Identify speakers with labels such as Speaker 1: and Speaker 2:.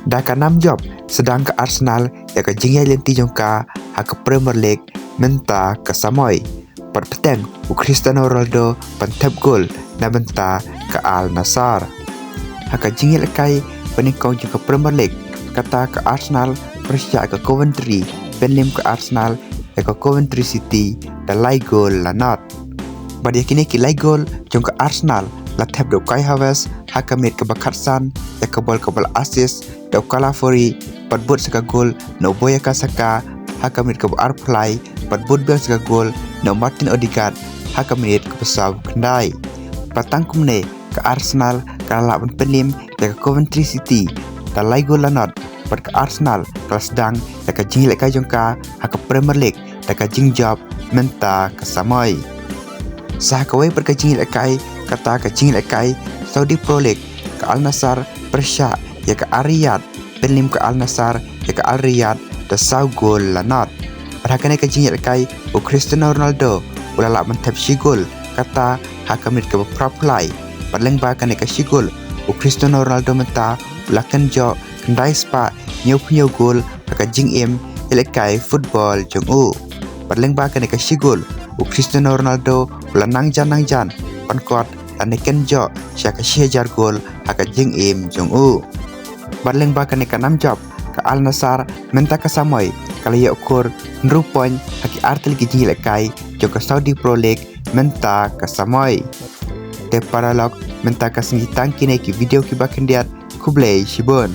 Speaker 1: Dah ke 6 job sedang ke Arsenal ya ke jing lynti jongka ha ke Premier League mynta ke samoi. Bteng Cristiano Ronaldo thep gol na mynta ke Al-nassr. Ha ke jing kai penikong ke Premier League kata ke Arsenal Persia ke Coventry penlim ke Arsenal ya ke Coventry City dan lai gol la not. Badia kini ki lai gol jong ke Arsenal la thep do kai Havertz ha ke mit ke bakatsan ya ke bol assist do kala fori patbut saka gol no boya ka saka ha ke mit ke arplay patbut bel saka gol no Martin Odegaard ha ke mit ke pesau kendai. Patang kumne ke Arsenal kala penlim ya ke Coventry City dan lai gol la not pat ke Arsenal kala sdang ya ke jing kai jongka ha ke Premier League ya ke jing job mynta ke samoi. Sah kawai berkajing lekai kata kajing lekai Saudi Pro League ke Al-nassr Persia ya ke Riyadh penlim ke Al-nassr ya ke Riyadh da sau gol la not. Perhakane kajing lekai u Cristiano Ronaldo ulala menthep sigol kata hakamit ke praplai padleng ba kane ke sigol u Cristiano Ronaldo menta ulakan jo kendai spa nyau gol kajing lekai football jong u padleng ba kane ke sigol u Cristiano Ronaldo ulanang jan pankot aneken jo syaka syajar gol haka jing jong u badleng ba kane kanam job ke Al-nassr mynta ke samoi kala ya ukur nrupon haki artel ki jing lekai jong ke Saudi Pro League mynta ke samoi. Te paralog mynta ke sengitang kine ki video ki bakendiat kublai shibon.